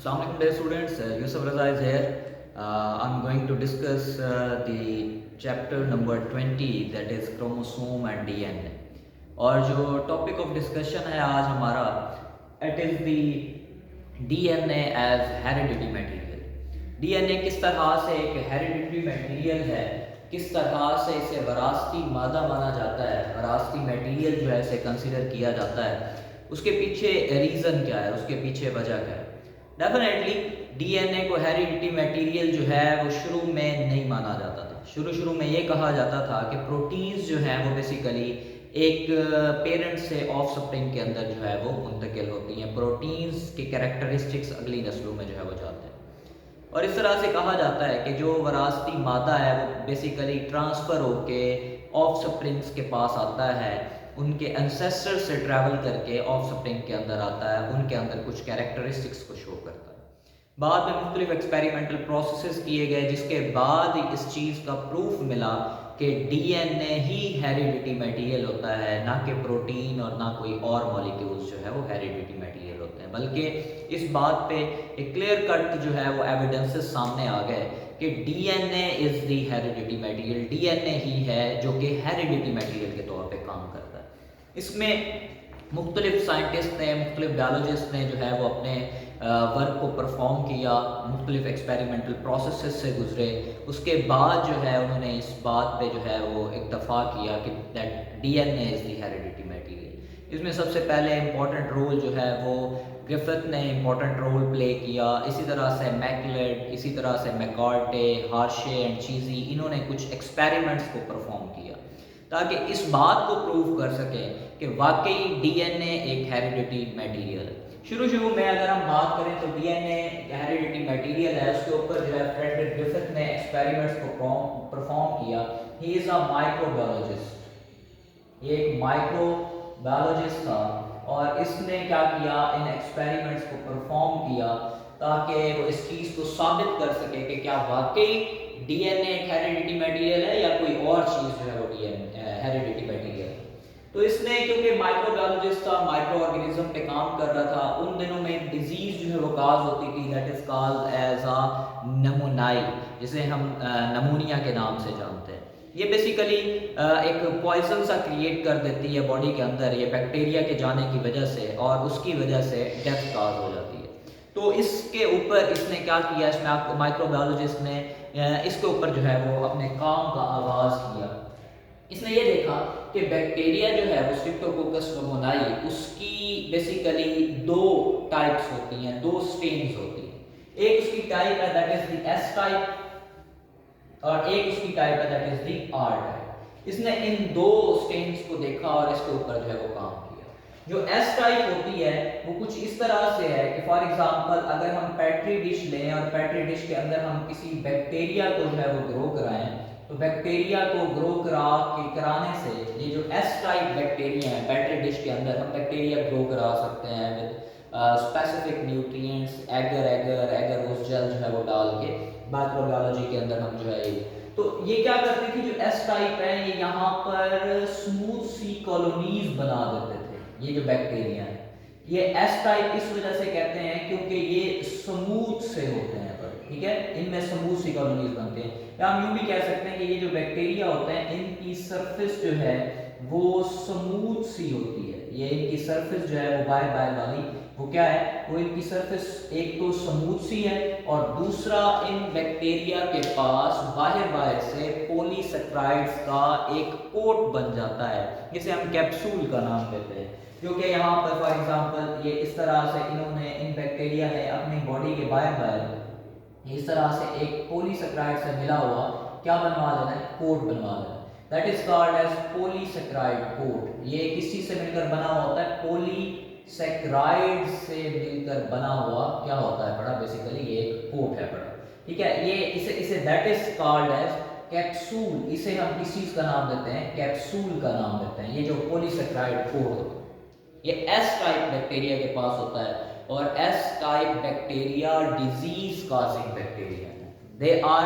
Assalamualaikum dear students, Yusuf Raza is here. I'm going to discuss the chapter number 20 that is chromosome and DNA. और जो topic of discussion है आज हमारा it is the DNA as heredity material. DNA किस तरह से एक heredity material है, किस तरह से इसे वरासती मादा माना जाता है, वरासती मटेरियल जो है इसे कंसिडर किया जाता है, उसके पीछे रीज़न क्या है, उसके पीछे वजह क्या है। डेफिनेटली डीएनए को हेरिडिटी मटेरियल जो है वो शुरू में नहीं माना जाता था। शुरू में ये कहा जाता था कि प्रोटीन्स जो हैं वो बेसिकली एक पेरेंट से ऑफ स्प्रिंग के अंदर जो है वो मुंतकिल होती हैं। प्रोटीन्स के कैरेक्टरिस्टिक्स अगली नस्लों में जो है वो जाते हैं और इस तरह से कहा जाता है कि जो वरासती मादा है वो बेसिकली ट्रांसफ़र होके ऑफ स्प्रिंग्स के पास आता है, उनके एंसेस्टर से ट्रैवल करके ऑफ स्प्रिंग के अंदर आता है, उनके अंदर कुछ कैरेक्टरिस्टिक्स को शो करता है। बाद में मुख्तलिफ एक्सपेरिमेंटल प्रोसेसेस किए गए जिसके बाद इस चीज़ का प्रूफ मिला कि डीएनए ही हेरिडिटी मटेरियल होता है, ना कि प्रोटीन और ना कोई और मॉलिक्यूल्स जो है वो हेरिडिटी मटेरियल होते हैं। बल्कि इस बात पे एक क्लियर कट जो है वो एविडेंसेस सामने आ गए कि DNA is the heredity material. DNA ही है जो कि हेरिडिटी मटेरियल के तौर पे काम करता है। इसमें मुख्तलिफ साइंटिस्ट ने, मुख्तलिफ बायोलॉजिस्ट ने जो है वो अपने वर्क को परफॉर्म किया, मुख्तलिफ एक्सपेरिमेंटल प्रोसेसेस से गुजरे। उसके बाद जो है उन्होंने इस बात पे जो है वो इत्तफाक किया कि that DNA is the heredity material. इसमें सबसे पहले इम्पॉर्टेंट रोल जो है वो ग्रिफिथ ने इम्पॉर्टेंट रोल प्ले किया। इसी तरह से मैकलेट, इसी तरह से मैकॉर्टे, हार्शे एंड चीज़ी, इन्होंने कुछ एक्सपेरिमेंट्स को परफॉर्म किया ताकि इस बात को प्रूव कर सके कि वाकई डीएनए एक हेरिडिटी मटेरियल है। शुरू में अगर हम बात करें तो डीएनए हेरिडिटी मटेरियल है, उसके ऊपर जो है फ्रेडरिक ग्रिफिथ ने एक्सपेरिमेंट्स को परफॉर्म किया। ही इज़ अ माइक्रोबायोलॉजिस्ट, ये एक माइक्रोबायोलॉजिस्ट था और इसने क्या किया, इन एक्सपेरिमेंट्स को परफॉर्म किया ताकि वो इस चीज़ को साबित कर सके कि क्या वाकई डीएनए एक हेरिडिटी मटेरियल है या कोई और चीज़ जो है वो डीएनए हेरिडिटी मटेरियल है। तो इसने, क्योंकि माइक्रोबायोलॉजिस्ट था, माइक्रो ऑर्गेनिज्म पे काम कर रहा था, उन दिनों में एक डिजीज़ जो है वो काज होती थी that is called as a pneumonia, जिसे हम नमूनिया के नाम से जानते हैं। ये बेसिकली एक पॉइजन सा क्रिएट कर देती है बॉडी के अंदर, ये बैक्टीरिया के जाने की वजह से, और उसकी वजह से डेथ काज हो जाती है। तो इसके ऊपर इसने क्या किया, इसमें माइक्रोबायोलॉजिस्ट ने इसके ऊपर जो है वो अपने काम का आगाज़ किया। इसने ये देखा कि बैक्टीरिया जो है वो स्ट्रेप्टोकोकस नमूनाई, उसकी बेसिकली दो टाइप्स होती हैं, दो स्ट्रेन्स होती हैं। एक उसकी टाइप है that is the S type और एक उसकी टाइप है that is the R type. इसने इन दो स्ट्रेन्स को देखा और इसके ऊपर जो है वो काम किया। जो एस टाइप होती है वो कुछ इस तरह से है कि फॉर एग्जांपल अगर हम पेट्री डिश लें और पेट्री डिश के अंदर हम किसी बैक्टीरिया को जो है वो ग्रो कराएं, तो बैक्टीरिया को ग्रो कराने से ये जो एस टाइप बैक्टीरिया है पेट्री डिश के अंदर, हम बैक्टीरिया ग्रो करा सकते हैं विद स्पेसिफिक न्यूट्रिएंट्स, एगर उस जेल जो है वो डाल के माइक्रोबायोलॉजी के अंदर हम जो है तो ये क्या करते थे, जो एस टाइप है ये यहाँ पर स्मूथ सी कॉलोनीज बना देते थे। ये जो बैक्टीरिया है ये एस टाइप इस वजह से कहते हैं क्योंकि ये स्मूथ से होते हैं, ठीक है, इनमें स्मूथ सी कॉलोनीज बनते हैं। या हम यूं भी कह सकते हैं कि ये जो बैक्टीरिया होते हैं इनकी सरफेस जो है वो स्मूथ सी होती है। ये इनकी सरफेस जो है वो बाहर वाली वो क्या है, वो इनकी सरफेस एक तो स्मूथ सी है और दूसरा इन बैक्टीरिया के पास बाहर से पॉलीसेक्राइड्स का एक कोट बन जाता है, जिसे हम कैप्सूल का नाम देते हैं। क्योंकि यहाँ पर फॉर एग्जांपल ये इस तरह से इन्होंने, इन बैक्टीरिया ने अपनी बॉडी के बाहर इस तरह से एक पॉलीसेक्राइड से मिला हुआ क्या बनवा लेना है, कोट बनवा लेना है। That is called as polysaccharide coat. ये किस चीज से मिलकर बना हुआ होता है, पॉलीसेक्राइड से मिलकर बना हुआ क्या होता है बड़ा, बेसिकली ये एक कोट है बड़ा, ठीक है। ये इसे that is called as capsule. इसे हम किस चीज का नाम देते हैं, कैप्सूल का नाम देते हैं। ये जो पॉलीसेक्राइड कोट होता है ये एस टाइप बैक्टीरिया के पास होता है और S type bacteria disease causing bacteria है। दे आर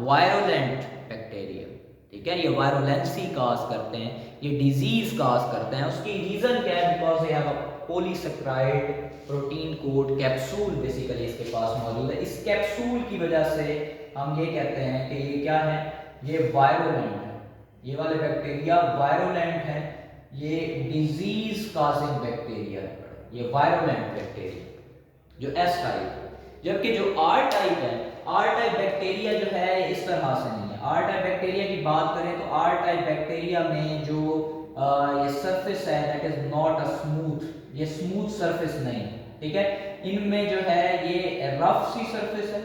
वायरोलेंट बैक्टीरिया, ठीक है, ये वायरोलेंसी काज करते हैं, ये डिजीज काज करते हैं। उसकी रीजन क्या है, because they have a polysaccharide protein coat capsule basically इसके पास मौजूद है। इस कैप्सूल की वजह से हम ये कहते हैं कि ये क्या है, ये वायरोलेंट है, ये वाले बैक्टीरिया वायरोलेंट है, ये डिजीज काजिंग बैक्टीरिया है, ये वायरोलेंट बैक्टीरिया जो एस टाइप। जबकि जो आर टाइप है, आर टाइप बैक्टीरिया जो है इस तरह से नहीं है। आर टाइप बैक्टीरिया की बात करें तो आर टाइप बैक्टीरिया में जो ये सरफेस है that is not a smooth, ये स्मूथ सरफेस नहीं, ठीक है। इनमें जो है ये रफ सी सरफेस है,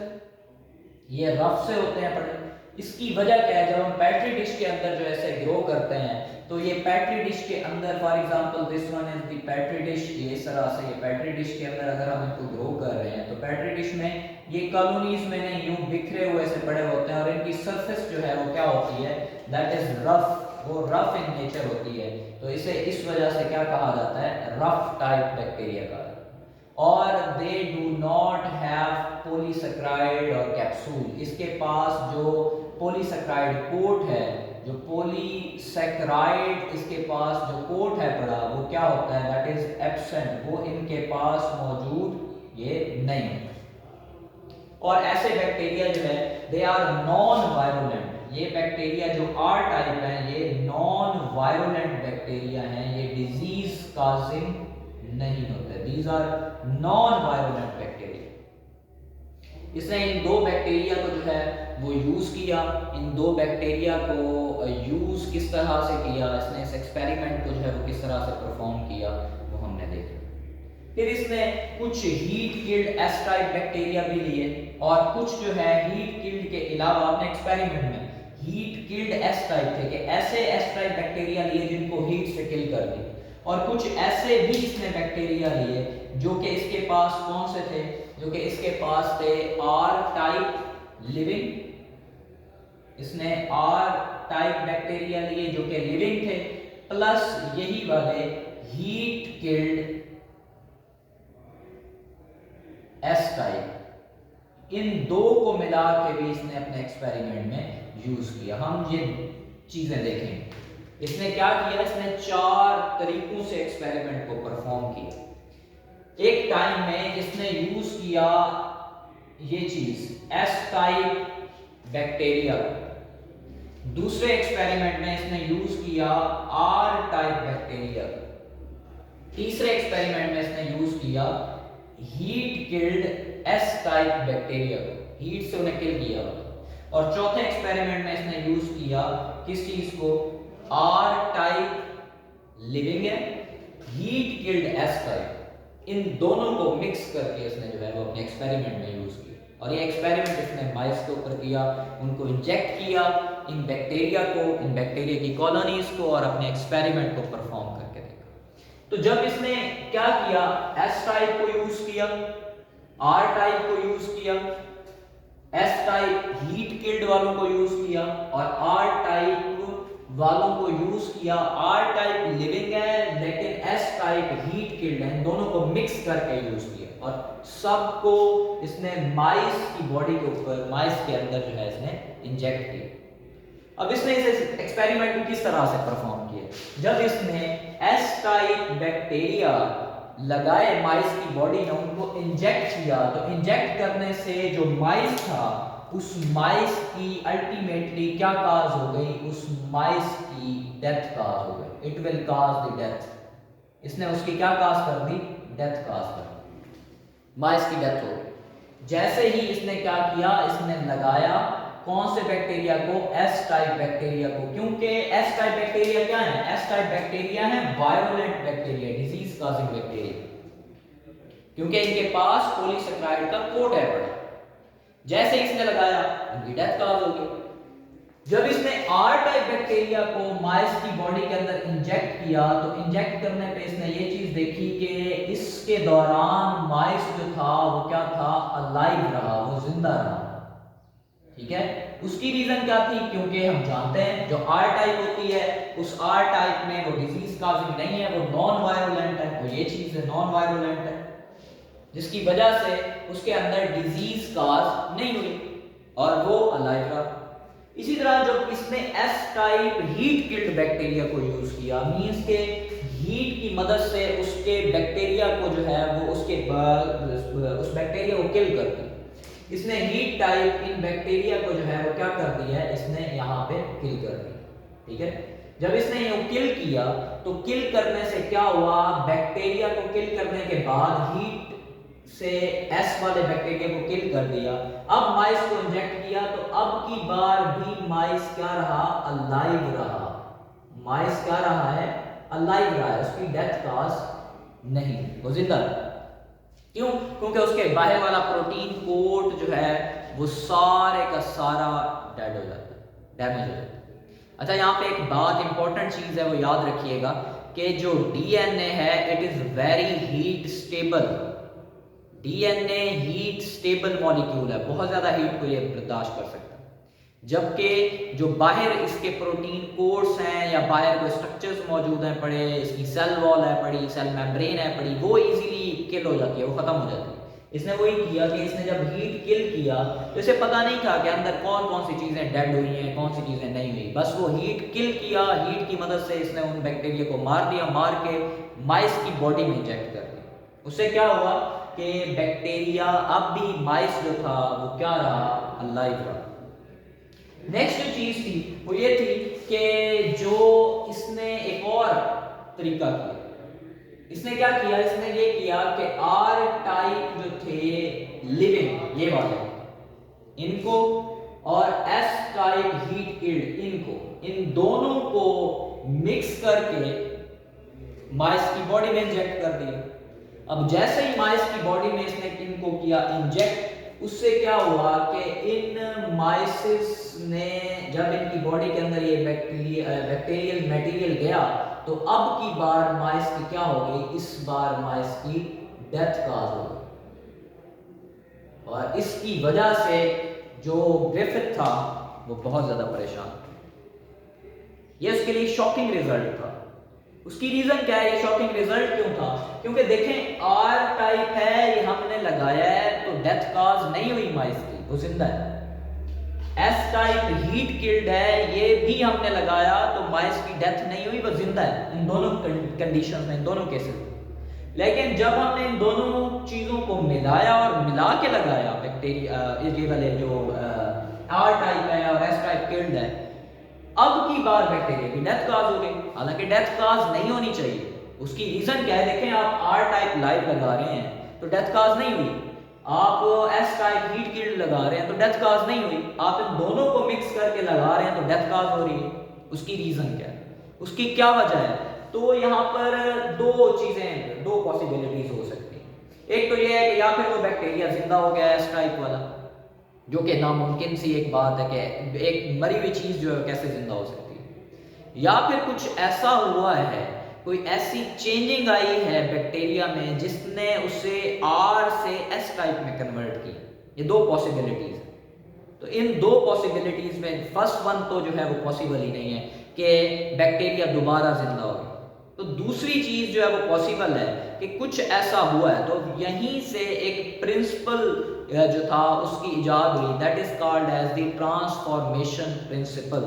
ये रफ से होते हैं पड़े। इसकी वजह क्या है, जब हम पैट्री डिश के अंदर जो ऐसे ग्रो करते हैं तो ये पैट्री डिश के अंदर, for example this one is the petri dish, ये इस तरह से ये पैट्री डिश के अंदर अगर हम इनको ग्रो कर रहे हैं तो पैट्री डिश में ये कॉलोनीज में नहीं यूं बिखरे हुए से पड़े होते हैं और इनकी सरफेस जो है वो क्या होती है, दैट इज रफ, वो रफ इन नेचर होती है। तो इसे इस वजह से क्या कहा जाता है, रफ टाइप बैक्टीरिया का। और they do not have polysaccharide और कैप्सूल, इसके पास जो पॉलीसेकेराइड कोट है, जो पॉलीसेकेराइड इसके पास जो कोट है पड़ा, वो क्या होता है, दैट इज एब्सेंट, वो इनके पास मौजूद ये नहीं है। और ऐसे बैक्टीरिया जो है दे आर नॉन वायरोलेंट, ये बैक्टीरिया जो आर टाइप है ये नॉन वायरोलेंट बैक्टीरिया हैं, ये डिजीज काजिंग नहीं होते, दीज आर नॉन वायरोलेंट बैक्टीरिया। इसने इन दो बैक्टीरिया को जो है वो यूज किया, इन दो बैक्टीरिया को यूज किस तरह से किया, इसने इस एक्सपेरिमेंट को जो है वो किस तरह से परफॉर्म किया वो हमने देखा। फिर इसने कुछ heat killed S type bacteria भी लिए और कुछ जो है हीट किल्ड के अलावा अपने एक्सपेरिमेंट में हीट किल्ड एस टाइप थे कि ऐसे एस टाइप बैक्टीरिया लिए जिनको हीट से किल कर दी, और कुछ ऐसे भी इसने बैक्टीरिया लिए जो कि इसके पास कौन से थे, जो कि इसके पास थे आर टाइप लिविंग, इसने आर टाइप बैक्टीरिया लिए जो कि लिविंग थे, प्लस यही वाले हीट किल्ड एस टाइप, इन दो को मिला के भी इसने अपने एक्सपेरिमेंट में यूज किया। हम ये चीजें देखेंगे। इसने क्या किया, इसने 4 तरीकों से एक्सपेरिमेंट को परफॉर्म किया। एक टाइम में इसने यूज किया ये चीज एस टाइप बैक्टीरिया, दूसरे एक्सपेरिमेंट में इसने यूज किया आर टाइप बैक्टीरिया, तीसरे एक्सपेरिमेंट में इसने यूज किया heat killed S type bacteria, heat से उन्हें किल किया, और चौथे एक्सपेरिमेंट में इसने यूज किया किस चीज को, आर टाइप लिविंग है, हीट किल्ड एस टाइप, इन दोनों को मिक्स करके इसने जो है वो अपने एक्सपेरिमेंट में यूज किया। और ये एक्सपेरिमेंट इसने माइस के ऊपर किया, उनको इंजेक्ट किया इन बैक्टीरिया को, इन बैक्टीरिया की कॉलोनीज को, और अपने एक्सपेरिमेंट को परफॉर्म करके देखा। तो जब इसने क्या किया, एस टाइप को यूज किया, आर टाइप को यूज किया, एस टाइप हीट किल्ड वालों को यूज किया और आर टाइप वालों को यूज किया। आर टाइप लिविंग है लेकिन एस टाइप हीट किल्ड है, दोनों को मिक्स करके यूज किया और सबको इसने माइस की बॉडी के ऊपर, माइस के अंदर जो है इसने इंजेक्ट किया। अब इसने इस एक्सपेरिमेंट को किस तरह से परफॉर्म किया, जब इसने एस टाइप बैक्टीरिया लगाए माइस की बॉडी में, उनको इंजेक्ट किया, तो इंजेक्ट करने से जो माइस था उस माइस की अल्टीमेटली क्या काज हो गई, उस माइस की डेथ काज हो गई, it will cause the death. इसने उसकी क्या काज कर दी, डेथ काज कर दी, माइस की डेथ हो गई। जैसे ही इसने क्या किया, इसने लगाया कौन से बैक्टीरिया को, एस टाइप बैक्टीरिया को, क्योंकि एस टाइप बैक्टीरिया क्या है, एस टाइप बैक्टीरिया है वायरोलेंट बैक्टीरिया, डिजीज काजिंग बैक्टीरिया, क्योंकि इनके पास पॉलीसेकेराइड का कोट है बड़ा। जैसे इसने लगाया इनकी डेथ काज हो गई। जब इसने आर टाइप बैक्टीरिया को माइस की बॉडी के अंदर इंजेक्ट किया, तो इंजेक्ट करने पे इसने ये चीज देखी कि इसके दौरान माइस जो था वो क्या था, अलाइव रहा, वो जिंदा रहा। ठीक है, उसकी रीजन क्या थी, क्योंकि हम जानते हैं जो आर टाइप होती है, उस आर टाइप में वो डिजीज काजिंग नहीं है, वो नॉन वायरोलेंट है, वो ये चीज है नॉन वायरोलेंट है, जिसकी वजह से उसके अंदर डिजीज काज नहीं हुई और वो अलाइव रहा। इसी तरह जब इसने S type heat killed bacteria को यूज किया, मींस के हीट की मदद से उसके बैक्टीरिया को जो है वो उस बैक्टीरिया को किल करती है। इसने हीट टाइप इन बैक्टीरिया को जो है वो क्या कर दिया है, इसने यहाँ पे किल कर दिया। ठीक है, जब इसने ये किल किया तो किल करने से क्या हुआ, बैक्टीरिया को किल करने के बाद हीट से एस वाले बैक्टीरिया को किल कर दिया। अब माइस को इंजेक्ट किया तो अब की बार भी माइस क्या रहा, अलाइव रहा। माइस क्या रहा है, अलाइव रहा है, उसकी डेथ काज नहीं, वो जिंदा है। क्यों? क्योंकि उसके बाहर वाला प्रोटीन कोट जो है वो सारे का सारा डेड हो जाता है, डैमेज हो जाता है। अच्छा, यहाँ पे एक बात इंपॉर्टेंट चीज है वो याद रखिएगा कि जो डीएनए है it is very heat stable. DNA heat stable molecule है, बहुत ज्यादा हीट को ये बर्दाश्त कर सकता है। जबकि जो बाहर इसके प्रोटीन कोड्स हैं या बाहर कोई स्ट्रक्चर्स मौजूद हैं पड़े, इसकी सेल वॉल है पड़ी, सेल मेम्ब्रेन है पड़ी, वो इजीली किल हो जाती है, वो खत्म हो जाती है। इसने वही किया कि इसने जब हीट किल किया तो इसे पता नहीं था कि अंदर कौन कौन सी चीजें डेड हुई हैं, कौन सी चीजें नहीं हुई। बस वो हीट किल किया, हीट की मदद से इसने उन बैक्टीरिया को मार दिया, मार के माइस की बॉडी में इंजेक्ट कर दिया। उससे क्या हुआ कि बैक्टीरिया अब भी माइस जो था वो क्या रहा, अलाइव रहा। नेक्स्ट जो चीज थी वो ये थी कि जो इसने एक और तरीका किया, इसने क्या किया, इसने ये किया कि आर टाइप जो थे लिविंग, ये वाले इनको, और एस टाइप हीट किल्ड इनको, इन दोनों को मिक्स करके माइस की बॉडी में इंजेक्ट कर दिया। अब जैसे ही माइस की बॉडी में इसने इनको किया इंजेक्ट, उससे क्या हुआ कि इन माइसिस ने जब इनकी बॉडी के अंदर ये बैक्टीरियल मटेरियल गया तो अब की बार माइस की क्या हो गई, इस बार माइस की डेथ काज हो गई। और इसकी वजह से जो ग्रिफिथ था वो बहुत ज्यादा परेशान, ये उसके लिए शॉकिंग रिजल्ट था। उसकी रीजन क्या है, ये शॉकिंग रिजल्ट क्यों था? क्योंकि देखें आर टाइप है, ये हमने लगाया है तो डेथ काज नहीं हुई माइस की, वो जिंदा है। एस टाइप हीट किल्ड है, ये भी हमने लगाया तो माइस की डेथ नहीं हुई, वो जिंदा है। इन दोनों कंडीशन में, इन दोनों केसेस में। लेकिन जब हमने इन दोनों चीजों को मिलाया और मिला के लगाया, बैक्टीरिया ये वाले जो आर टाइप है और एस टाइप किल्ड है, अब की बार बैक्टीरिया की डेथ काज हो गई। हालांकि डेथ काज नहीं होनी चाहिए। उसकी रीजन क्या है, देखें आप आर टाइप लाइव लगा रहे हैं तो डेथ काज नहीं हुई, आप एस टाइप हीट किल्ड लगा रहे हैं तो डेथ काज नहीं हुई, आप इन दोनों को मिक्स करके लगा रहे हैं तो डेथ काज हो रही है। उसकी रीजन क्या है, उसकी क्या वजह है? तो यहाँ पर दो चीजें, दो पॉसिबिलिटीज हो सकती हैं। एक तो ये है कि या फिर वो बैक्टीरिया जिंदा हो गया एस टाइप वाला, जो कि नामुमकिन सी एक बात है कि एक मरी हुई चीज जो है कैसे जिंदा हो सकती है, या फिर कुछ ऐसा हुआ है, कोई ऐसी चेंजिंग आई है बैक्टीरिया में जिसने उसे आर से एस टाइप में कन्वर्ट किया। ये दो पॉसिबिलिटीज है। तो इन दो पॉसिबिलिटीज में फर्स्ट वन तो जो है वो पॉसिबल ही नहीं है कि बैक्टीरिया दोबारा जिंदा हो। तो दूसरी चीज जो है वो पॉसिबल है कि कुछ ऐसा हुआ है, तो यहीं से एक प्रिंसिपल जो था उसकी इजाद हुई, that is called as the transformation principle.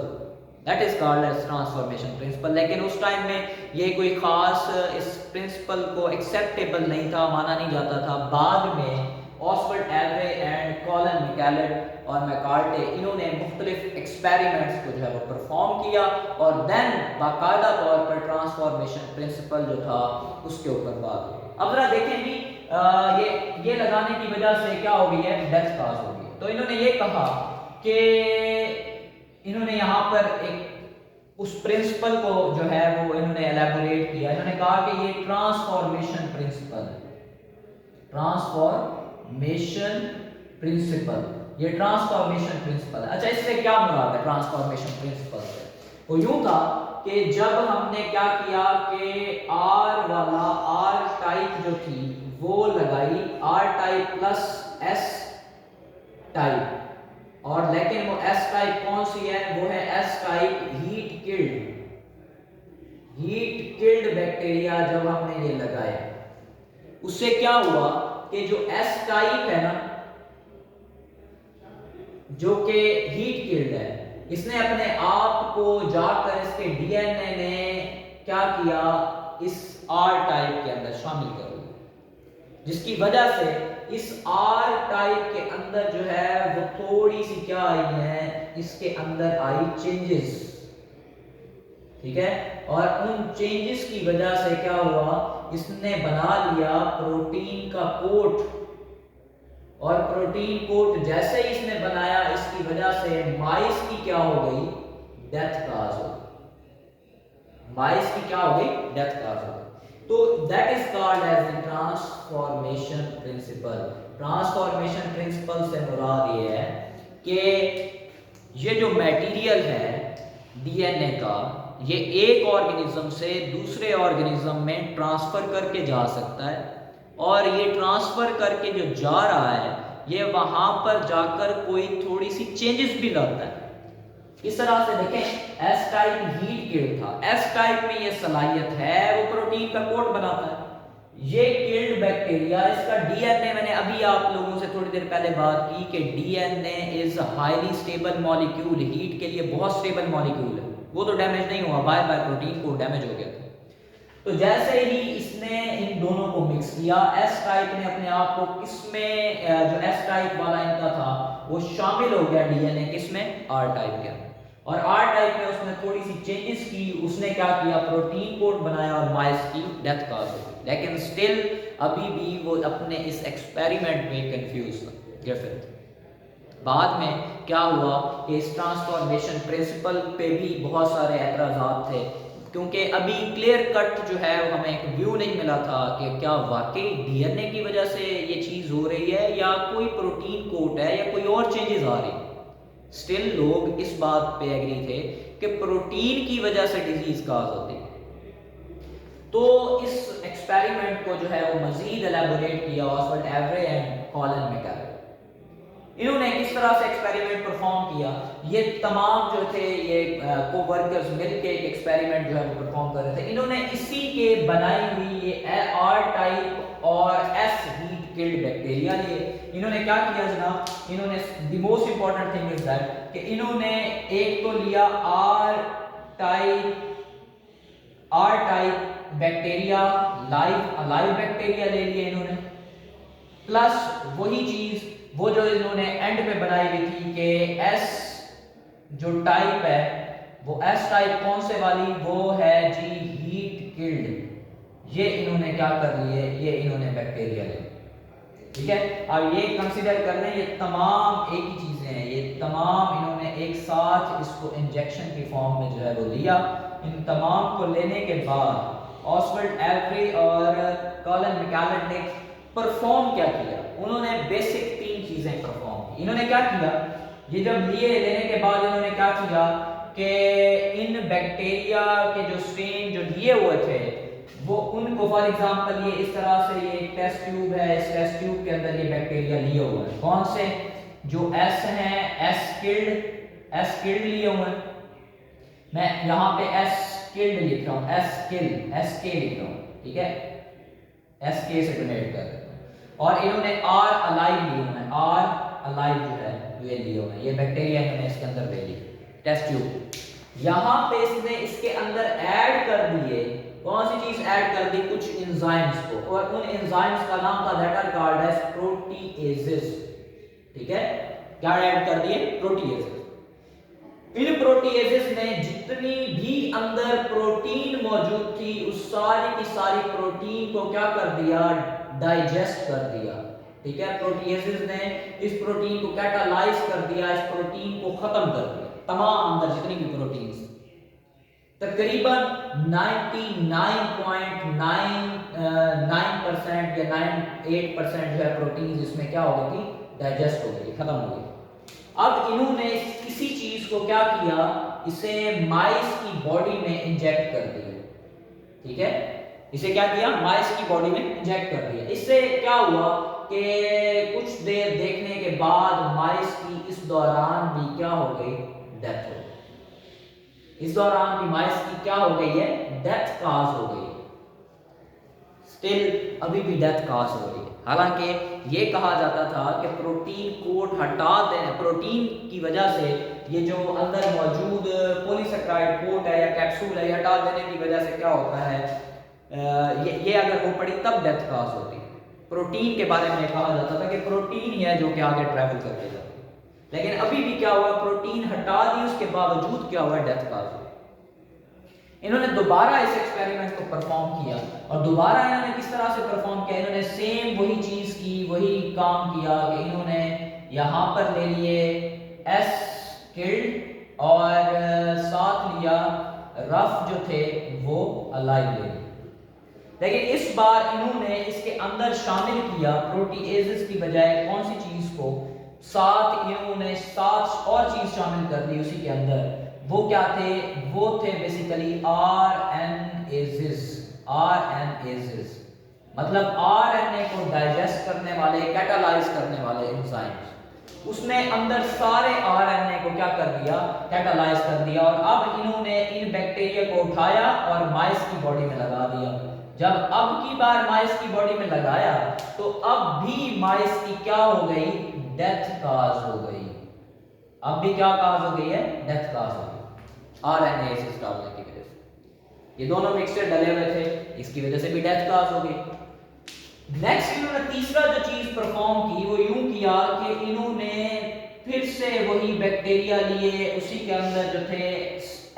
That is called as transformation principle. लेकिन उस टाइम में ये कोई खास इस प्रिंसिपल को एक्सेप्टेबल नहीं था, माना नहीं जाता था। बाद में ऑसवर्ड एवरे एंड कॉलन मैकलेट और मैकार्टे, इन्होंने मुख्तलिफ एक्सपेरिमेंट्स को जो है वो परफॉर्म किया और देन बाकायदा तौर पर ट्रांसफॉर्मेशन प्रिंसिपल जो था उसके ऊपर बात हुई। अब जरा देखें जी, ये लगाने की वजह से क्या हो गई है, डेथ काज हो गई। तो इन्होंने ये कहा कि इन्होंने यहाँ पर एक उस प्रिंसिपल को जो है वो इन्होंने एलैबोरेट किया। इन्होंने कहा कि ये ट्रांसफॉर्मेशन प्रिंसिपल है, ट्रांसफॉर्मेशन प्रिंसिपल, ये ट्रांसफॉर्मेशन प्रिंसिपल है। अच्छा, इससे क्या मुराद है ट्रांसफॉर्मेशन प्रिंसिपल से? वो यूं था कि जब हमने क्या किया कि आर वाला आर टाइप जो थी वो लगाई, R type plus S type, और लेकिन वो एस टाइप कौन सी है, वो है S type heat killed. Heat killed bacteria जब हमने ये लगाया, उससे क्या हुआ कि जो एस टाइप है ना, जो कि हीट किल्ड है, इसने अपने आप को जाकर इसके डीएनए ने क्या किया, इस आर टाइप के अंदर शामिल कर लिया, जिसकी वजह से इस आर टाइप के अंदर जो है वो थोड़ी सी क्या आई है, इसके अंदर आई चेंजेस, ठीक है। और उन चेंजेस की वजह से क्या हुआ, इसने बना लिया प्रोटीन का कोट, और प्रोटीन कोट जैसे ही इसने बनाया, इसकी वजह से माइस की क्या हो गई, डेथ काज हो गई, माइस की क्या हो गई, डेथ काज हो गई। तो that is called as the transformation principle. Transformation principle से मुराद ये है कि ये जो मटेरियल है डीएनए का, ये एक ऑर्गेनिज्म से दूसरे ऑर्गेनिज्म में ट्रांसफर करके जा सकता है, और ये ट्रांसफर करके जो जा रहा है ये वहां पर जाकर कोई थोड़ी सी चेंजेस भी लाता है। इस तरह से देखें, एस टाइप हीट किल्ड था, एस टाइप में ये सलाहियत है, वो प्रोटीन का कोट बनाता है। ये किल्ड बैक्टीरिया, इसका डीएनए, मैंने अभी आप लोगों से थोड़ी देर पहले बात की कि DNA is highly stable molecule, heat के लिए बहुत स्टेबल मॉलिक्यूल है, वो तो डैमेज नहीं हुआ, बाय बाय प्रोटीन को डैमेज हो गया था। तो जैसे ही इसने इन दोनों को मिक्स किया, एस टाइप ने अपने आप को किसमें, जो एस टाइप वाला इनका था वो शामिल हो गया डीएनए किसमें, आर टाइप के, और आर टाइप में उसने थोड़ी सी चेंजेस की, उसने क्या किया, प्रोटीन कोड बनाया और माइस की डेथ कॉज हो गई। लेकिन स्टिल अभी भी वो अपने इस एक्सपेरिमेंट में कंफ्यूज था ग्रिफिथ। बाद में क्या हुआ कि इस ट्रांसफॉर्मेशन प्रिंसिपल पे भी बहुत सारे एतराज़ात थे, क्योंकि अभी क्लियर कट जो है वो हमें एक व्यू नहीं मिला था कि क्या वाकई डीएनए की वजह से ये चीज़ हो रही है या कोई प्रोटीन कोट है या कोई और चेंजेस आ रही है। स्टिल लोग इस बात पे एग्री थे कि प्रोटीन की वजह से डिजीज काज होती है। तो इस एक्सपेरिमेंट को जो है वो मजीद एलैबोरेट किया ऑसवर्ड एवरे एंड कॉलन मैककेले। इन्होंने किस तरह से एक्सपेरिमेंट परफॉर्म किया, ये तमाम जो थे ये कोवर्कर्स मिलके एक एक्सपेरिमेंट जो है वो परफॉर्म कर रहे थे। इन्होंने इसी के बनाई हुई ये आर टाइप और एस हीट किल्ड बैक्टीरिया लिए। इन्होंने क्या किया जनाब, इन्होंने the most important thing is that कि इन्होंने एक तो लिया R type bacteria, live bacteria ले लिया इन्होंने, प्लस वही चीज वो जो इन्होंने एंड पे बनाई हुई थी कि एस जो टाइप है वो एस टाइप कौन से वाली, वो है जी हीट किल्ड। ये इन्होंने क्या कर लिए, ये इन्होंने बैक्टीरिया ले, ठीक है। अब ये कंसीडर कर लें, ये तमाम एक ही चीजें हैं, ये तमाम इन्होंने एक साथ इसको इंजेक्शन की फॉर्म में जो है वो लिया। इन तमाम को लेने के बाद ऑसवर्ड एवरे और कॉलन मैककेले ने परफॉर्म क्या किया, उन्होंने बेसिक तीन चीजें परफॉर्म की। इन्होंने क्या किया, ये जब लिए लेने के बाद इन्होंने क्या किया कि इन बैक्टीरिया के जो स्ट्रेन जो लिए हुए थे वो उनको फॉर एग्जांपल ये इस तरह से, ये एक टेस्ट ट्यूब है, इस टेस्ट ट्यूब के अंदर ये बैक्टीरिया लिए हुए हैं, कौन से, जो एस हैं, एस किल्ड लिए हुए हैं। मैं यहाँ पे एस किल्ड लिख रहा हूँ, एस के लिख रहा हूँ, ठीक है, एस के से डोनेट कर रहा हूँ। और इन्होंने आर अलाइव लिए हुए हैं, आर अलाइव जो है ये लिए हुए हैं, ये बैक्टीरिया इन्होंने इसके अंदर ले ली टेस्ट ट्यूब। यहाँ पे इसने इसके अंदर ऐड कर दिए, कौन सी चीज ऐड कर दी, कुछ एंजाइम्स को, और उन एंजाइम्स का नाम था that are called as proteases, ठीक है। क्या ऐड कर दिए, प्रोटीएजेस। इन प्रोटीएजेस ने जितनी भी अंदर प्रोटीन मौजूद थी उस सारी की सारी प्रोटीन को क्या कर दिया, डाइजेस्ट कर दिया, ठीक है। प्रोटीएजेस ने इस प्रोटीन को कैटालाइज कर दिया, इस प्रोटीन को खत्म कर दिया, तमाम अंदर जितनी भी प्रोटीन्स, तकरीबन 99.99% या 98% जो है प्रोटीन इसमें क्या हो गई, डाइजेस्ट हो गई, खत्म हो गई। अब इन्होंने इसी चीज को क्या किया, इसे माइस की बॉडी में इंजेक्ट कर दिया, ठीक है। इसे क्या किया, माइस की बॉडी में इंजेक्ट कर दिया। इससे क्या हुआ कि कुछ देर देखने के बाद माइस की इस दौरान भी क्या हो गई, डेथ हो गई। इस दौरान भी माइस की क्या हो गई है, डेथ काज हो गई। स्टिल अभी भी डेथ काज हो रही है। हालांकि ये कहा जाता था कि प्रोटीन कोट हटा देने, प्रोटीन की वजह से ये जो अंदर मौजूद पॉलीसेकेराइड कोट है या कैप्सूल है, हटा देने की वजह से क्या होता है, ये अगर हो पड़ी तब डेथ काज होती। प्रोटीन के बारे में कहा जाता था कि प्रोटीन ही है जो कि आगे ट्रैवल करके जाती है, लेकिन अभी भी क्या हुआ, प्रोटीन हटा दी, उसके बावजूद क्या हुआ, डेथ काज हुआ। इन्होंने दोबारा इस एक्सपेरिमेंट को परफॉर्म किया और दोबारा इन्होंने किस तरह से परफॉर्म किया, इन्होंने सेम वही चीज की, वही काम किया कि इन्होंने यहां पर ले लिए एस किल्ड और साथ लिया रफ जो थे वो अलाइव ले लिए। लेकिन इस बार इन्होंने इसके अंदर शामिल किया प्रोटीएजेस की बजाय कौन सी चीज को, साथ इन्होंने 7 और चीज शामिल कर दी उसी के अंदर। वो क्या थे, वो थे बेसिकली आरएनएजेस। आरएनएजेस मतलब आरएनए को डाइजेस्ट करने वाले, कैटालाइज करने वाले एंजाइम्स। उसने अंदर सारे आरएनए को क्या कर दिया, कैटालाइज कर दिया। और अब इन्होंने इन बैक्टीरिया को उठाया और माइस की बॉडी में लगा दिया। जब अब की बार माइस की बॉडी में लगाया तो अब भी माइस की क्या हो गई, डेथ काज हो गई। अब भी क्या काज हो गई है, डेथ काज हो गई आरएनए डालने की वजह से। ये दोनों मिक्सचर डले हुए थे, इसकी वजह से भी डेथ काज हो गई। नेक्स्ट इन्होंने तीसरा जो चीज परफॉर्म की वो यूं किया कि इन्होंने फिर से वही बैक्टीरिया लिए, उसी के अंदर जो थे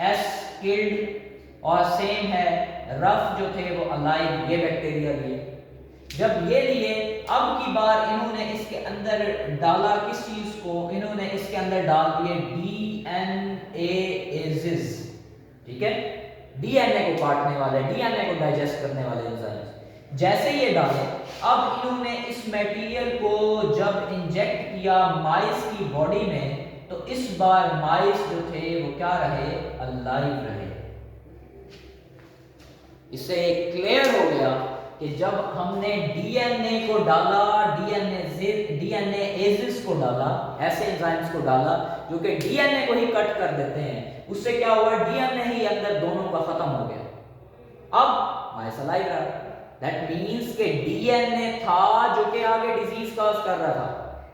एस किल्ड और सेम है रफ जो थे वो अलाइव, ये बैक्टीरिया लिए। जब ये लिए अब की बार इन्होंने इसके अंदर डाला किस चीज को, इन्होंने इसके अंदर डाल दिए डीएनएजेस। ठीक है, डीएनए को काटने वाले, डीएनए को डाइजेस्ट करने वाले एंजाइम्स। जैसे ये डाले अब इन्होंने इस मटेरियल को जब इंजेक्ट किया माइस की बॉडी में तो इस बार माइस जो थे वो क्या रहे, अलाइव रहे। इससे क्लियर हो गया कि जब हमने डीएनए को डाला, डीएनएजेस को डाला, ऐसे एंजाइम्स को डाला जो कि डीएनए को ही कट कर देते हैं, उससे क्या हुआ, डीएनए ही अंदर दोनों का खत्म हो गया। अब माइस अलाइव रहा। दैट मींस कि डीएनए था जो कि आगे डिजीज कॉज कर रहा था।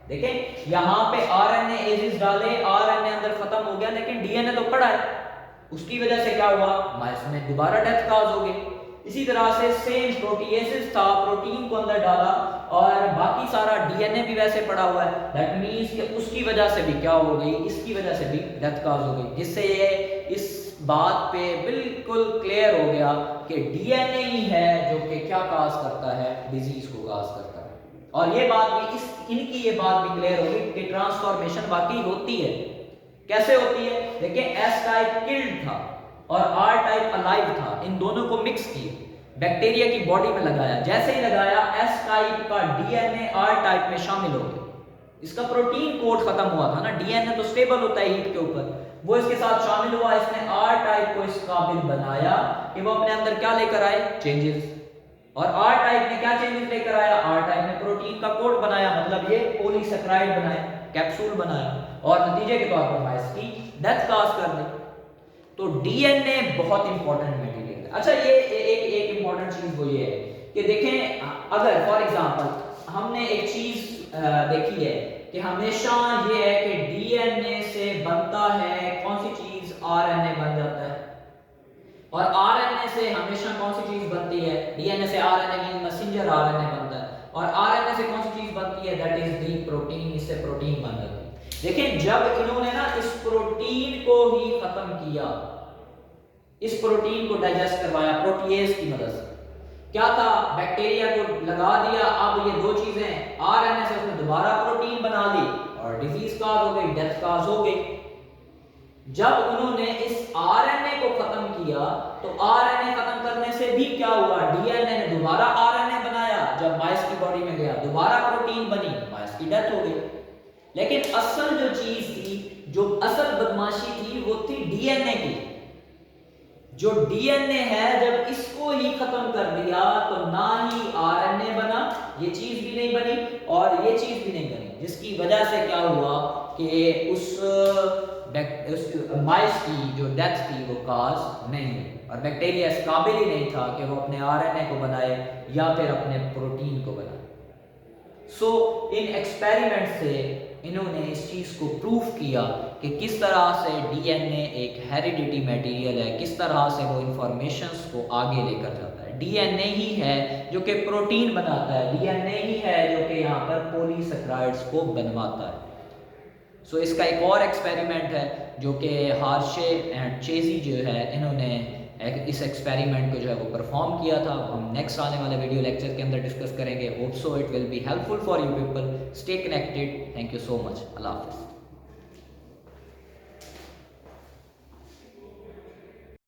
देखें यहां पे आरएनएजेस डाले, आरएनए अंदर खत्म हो गया लेकिन डीएनए तो पड़ा है, उसकी वजह से क्या हुआ, माइस में दोबारा डेथ काज हो गई। इसी तरह से सेम प्रोटीएसेस था, प्रोटीन को अंदर डाला और बाकी सारा डीएनए भी वैसे पड़ा हुआ है। दैट मींस कि उसकी वजह से भी क्या हो गई, इसकी वजह से भी डेथ काज हो गई। जिससे ये इस बात पे बिल्कुल क्लियर हो गया कि डीएनए ही है जो कि क्या काज करता है, डिजीज को काज करता है। और ये बात भी इनकी ये बात भी क्लियर होगी कि ट्रांसफॉर्मेशन वाकई होती है। कैसे होती है, देखिए एस टाइप किल्ड था और आर टाइप अलाइव था, इन दोनों को मिक्स किया, बैक्टीरिया की बॉडी में लगाया। जैसे ही लगाया एस टाइप का डीएनए आर टाइप में शामिल हो गया। इसका प्रोटीन कोड खत्म हुआ था ना, डीएनए तो स्टेबल होता है हीट के ऊपर, वो इसके साथ शामिल हुआ। इसने आर टाइप को इस काबिल बनाया कि वो अपने अंदर क्या लेकर आए, चेंजेस। और आर टाइप ने क्या चेंजेस लेकर आया, आर टाइप ने प्रोटीन का कोड बनाया, मतलब ये पॉलीसेकेराइड बनाए, कैप्सूल बनाया और नतीजे के तौर पर माइस की डेथ काज कर दी। तो डीएनए बहुत इंपॉर्टेंट मटेरियल है। अच्छा ये एक इंपॉर्टेंट चीज वो ये है कि देखें अगर फॉर एग्जांपल हमने एक चीज देखी है कि हमेशा ये है कि डीएनए से बनता है कौन सी चीज, आरएनए बन जाता है। और आरएनए से हमेशा कौन सी चीज बनती है, डीएनए से आरएनए मींस मैसेंजर आरएनए बनता है। और आरएनए से कौन सी चीज बनती है, दैट इज दी प्रोटीन, इससे प्रोटीन बन जाती है। देखिए जब इन्होंने ना इस प्रोटीन को ही खत्म किया, इस प्रोटीन को डाइजेस्ट करवाया प्रोटीएज की मदद से, क्या था, बैक्टीरिया को लगा दिया। अब ये दो चीजें, आरएनए से उसने दोबारा प्रोटीन बना ली और डिजीज काज हो गई, डेथ काज हो गई। जब उन्होंने इस आरएनए को खत्म किया तो आरएनए खत्म करने से भी क्या हुआ, डीएनए ने दोबारा आरएनए बनाया। जब माइस की बॉडी में गया दोबारा प्रोटीन बनी, माइस की डेथ हो गई। लेकिन असल जो चीज थी, जो असल बदमाशी थी वो थी डीएनए की। जो डीएनए है जब इसको ही खत्म कर दिया तो ना ही आरएनए बना, ये चीज भी नहीं बनी और ये चीज भी नहीं बनी, जिसकी वजह से क्या हुआ कि उस माइस की जो डेथ थी वो काज नहीं हुई और बैक्टीरिया इस काबिल ही नहीं था कि वो अपने आरएनए को बनाए या फिर अपने प्रोटीन को बनाए। सो इन एक्सपेरिमेंट से इन्होंने इस चीज को प्रूफ किया कि किस तरह से डीएनए एक हेरिडिटी मटेरियल है, किस तरह से वो इंफॉर्मेशंस को आगे लेकर जाता है। डीएनए ही है जो कि प्रोटीन बनाता है, डीएनए ही है जो कि यहाँ पर पॉलीसेकेराइड्स को बनवाता है। सो इसका एक और एक्सपेरिमेंट है जो कि हार्शे एंड चेजी जो है इन्होंने इस एक्सपेरिमेंट को जो है वो परफॉर्म किया था। हम नेक्स्ट आने वाले वीडियो लेक्चर के अंदर डिस्कस करेंगे। Hope so it will be helpful for you people. Stay connected. Thank you so much. अल्लाह हाफिज़।